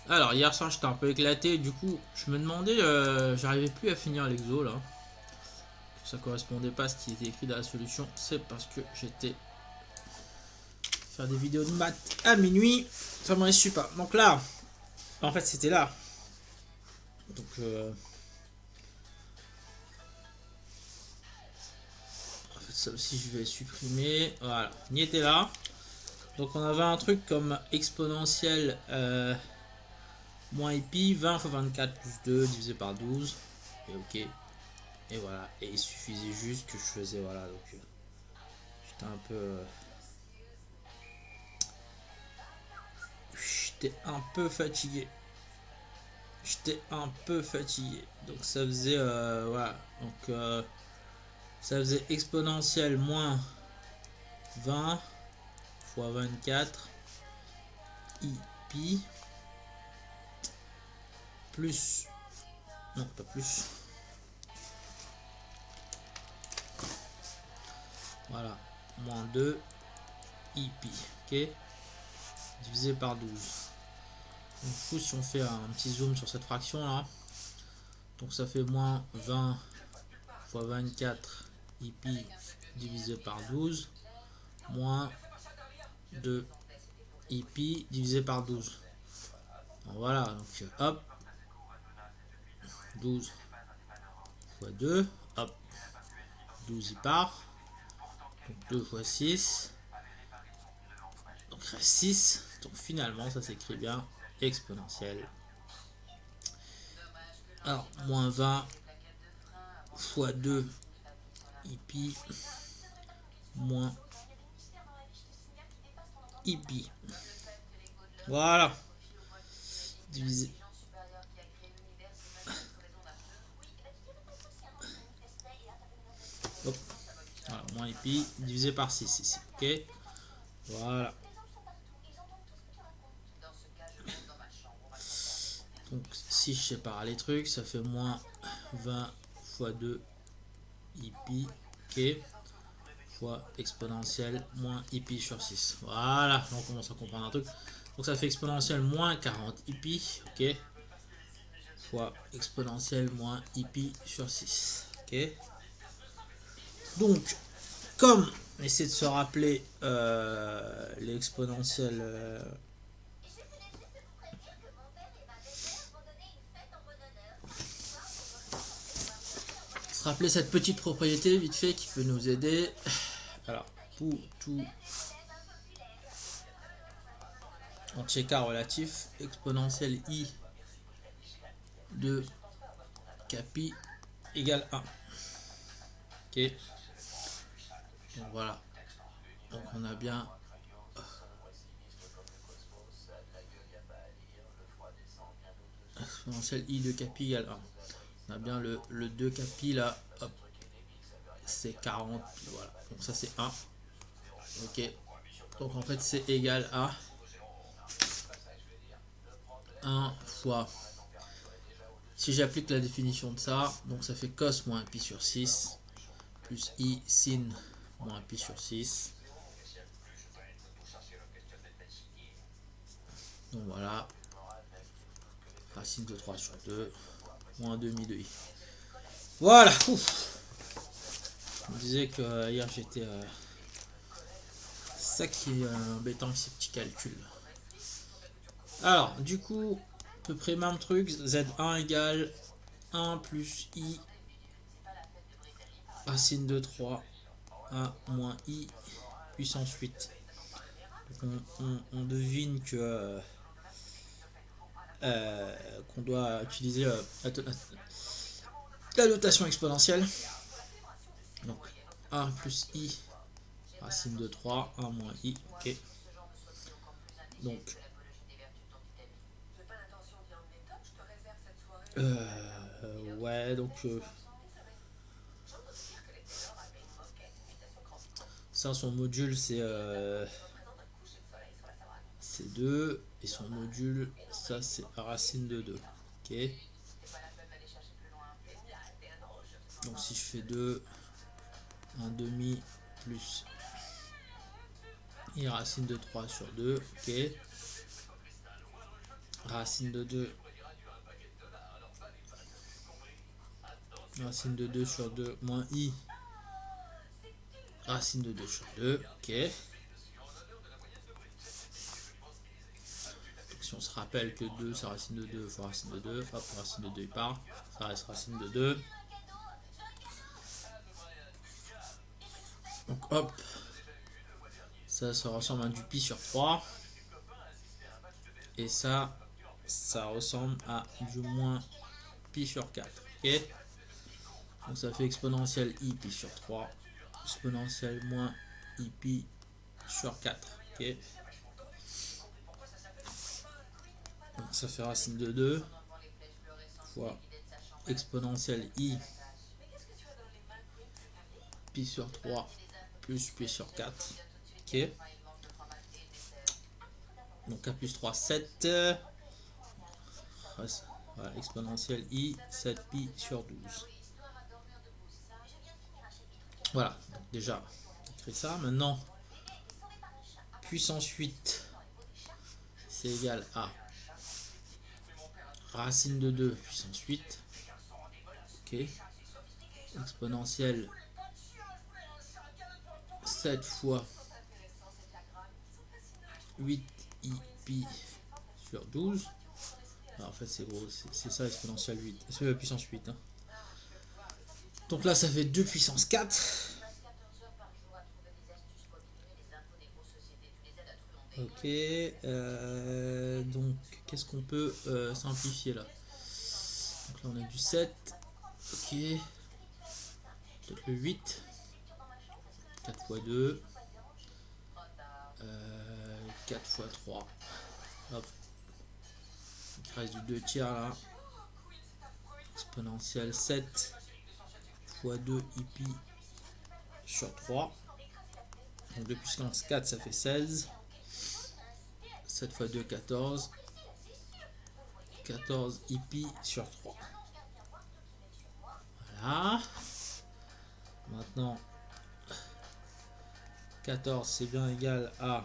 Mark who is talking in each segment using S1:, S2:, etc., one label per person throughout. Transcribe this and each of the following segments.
S1: Alors hier soir j'étais un peu éclaté, du coup je me demandais, j'arrivais plus à finir l'exo là. Ça correspondait pas à ce qui était écrit dans la solution, c'est parce que j'étais faire des vidéos de maths à minuit, ça m'en suis pas. Donc là, en fait c'était là. Donc en fait ça aussi je vais supprimer. Voilà, on y était là. Donc on avait un truc comme exponentielle moins pi, 20 fois 24 plus 2 divisé par 12. Et ok. Et voilà. Et il suffisait juste que je faisais voilà. Donc j'étais un peu. J'étais un peu fatigué. J'étais un peu fatigué. Donc ça faisait. Voilà. Donc ça faisait exponentielle moins 20 fois 24 i pi plus. Non, pas plus. Voilà. Moins 2 i pi. Ok. Divisé par 12. Donc, du coup, si on fait un petit zoom sur cette fraction là, donc ça fait moins 20 fois 24 i pi divisé par 12 moins 2 i pi divisé par 12. Donc, voilà, donc hop, 12 fois 2, hop, 12 y part, donc 2 fois 6, donc il reste 6, donc finalement ça s'écrit bien exponentielle. Alors, moins 20 fois 2 i pi moins i pi. Voilà. Divisé. Hop. Voilà, moins i pi divisé par 6 ici. Ok. Voilà. Donc si je sépare les trucs, ça fait moins 20 fois 2 i pi. Ok. Fois exponentielle moins i pi sur 6. Voilà. On commence à comprendre un truc. Donc ça fait exponentielle moins 40 i pi. Ok. Fois exponentielle moins i pi sur 6. Ok. Donc, comme on essaie de se rappeler l'exponentielle se rappeler cette petite propriété vite fait qui peut nous aider. Alors, pour tout entier k relatif, exponentielle i de kpi égale 1. Ok. Donc voilà. Donc on a bien exponentielle i de kpi égale 1. On a bien le 2 kpi là. Hop. C'est 40. Voilà. Donc ça c'est 1. Ok. Donc en fait c'est égal à 1 fois. Si j'applique la définition de ça, donc ça fait cos moins pi sur 6 plus i sin moins pi sur 6. Donc voilà, racine de 3 sur 2 moins demi de i. Voilà. Ouf. Je me disais que hier j'étais ça qui est embêtant avec ces petits calculs. Alors du coup, à peu près même truc, z1 égale 1 plus i racine de 3 1 moins i puissance 8. Donc on devine que qu'on doit utiliser la notation exponentielle. Donc 1 plus i racine de 3, 1 moins i, ok. Donc ouais, donc ça son module c'est 2 et son module ça c'est racine de 2. Ok. Donc si je fais 2, 1 demi plus i racine de 3 sur 2, ok. racine de 2. Racine de 2 sur 2 moins i. Racine de 2 sur 2. Ok. Si on se rappelle que 2 c'est racine de 2 fois racine de 2, hop, racine de 2 il part, ça reste racine de 2. Donc hop, ça ressemble à du pi sur 3. Et ça ressemble à du moins pi sur 4. Ok. Donc ça fait exponentielle i pi sur 3, exponentielle moins i pi sur 4. Ok. Donc ça fait racine de 2 fois exponentielle i pi sur 3 plus pi sur 4. Ok. Donc a plus 3, 7. Voilà, exponentielle i 7 pi sur 12. Voilà, donc déjà écrit ça. Maintenant, puissance 8 c'est égal à racine de 2 puissance 8. Ok. Exponentielle 7 fois 8 i pi sur 12. Alors, en fait c'est gros, c'est ça exponentielle 8. C'est puissance 8. Hein. Donc là ça fait 2 puissance 4. Ok. Donc qu'est-ce qu'on peut simplifier là? Donc là on a du 7. Ok. Peut-être le 8. 4 fois 2. 4 fois 3. Hop. Il reste du 2 tiers là. Exponentielle 7 fois 2 i pi sur 3. Donc 2 puissance 4 ça fait 16. 7 fois 2 14. 14 i pi sur 3. Voilà. Maintenant 14 c'est bien égal à...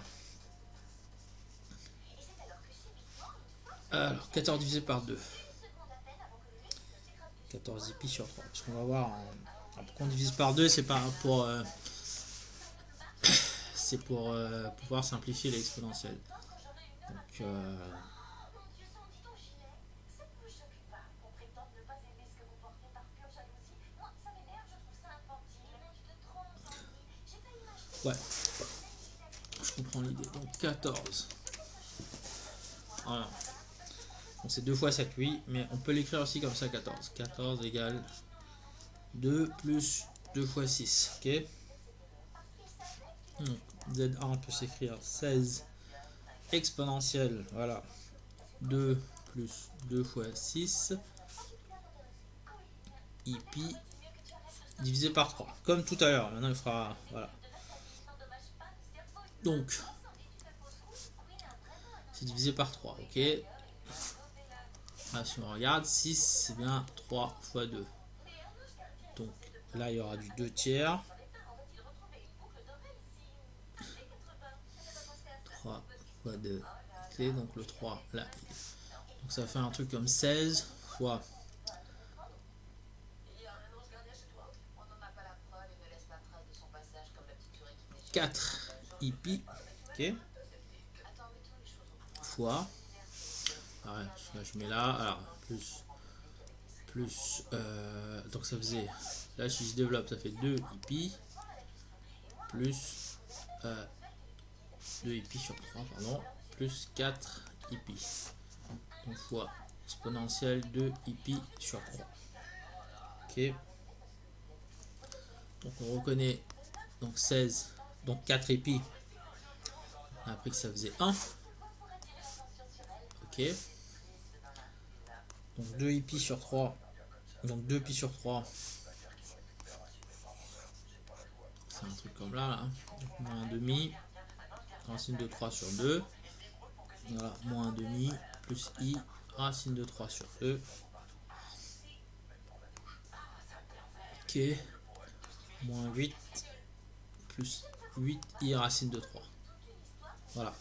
S1: Alors 14 divisé par 2. 14 pi sur 3. Parce qu'on va voir... Pourquoi on divise par 2, c'est pas pour... c'est pour pouvoir simplifier l'exponentielle. Donc... ouais. Je comprends l'idée. Donc 14. Voilà. Bon, c'est 2 fois 7, oui, mais on peut l'écrire aussi comme ça, 14. 14 égale 2 plus 2 fois 6, ok. Donc, Z1 peut s'écrire 16 exponentielle, voilà, 2 plus 2 fois 6, i pi divisé par 3, comme tout à l'heure. Maintenant il fera, voilà. Donc, c'est divisé par 3, ok. Là, si on regarde, 6 c'est bien 3 fois 2. Donc là il y aura du 2 tiers. 3 fois 2. Ok, donc le 3 là. Donc ça fait un truc comme 16 fois 4 i pi, ok, fois, ouais, là je mets là, alors plus donc ça faisait, là si je développe ça fait 2 i pi plus 2 i pi sur 3, pardon, plus 4 i pi, donc fois exponentielle 2 i pi sur 3, ok. Donc on reconnaît donc 16, donc 4 i pi, on a appris que ça faisait 1, ok. Donc 2 i pi sur 3, donc 2 pi sur 3, c'est un truc comme là, donc moins 1,5, racine de 3 sur 2, voilà, moins 1,5, plus i, racine de 3 sur 2, ok, moins 8, plus 8i racine de 3, voilà.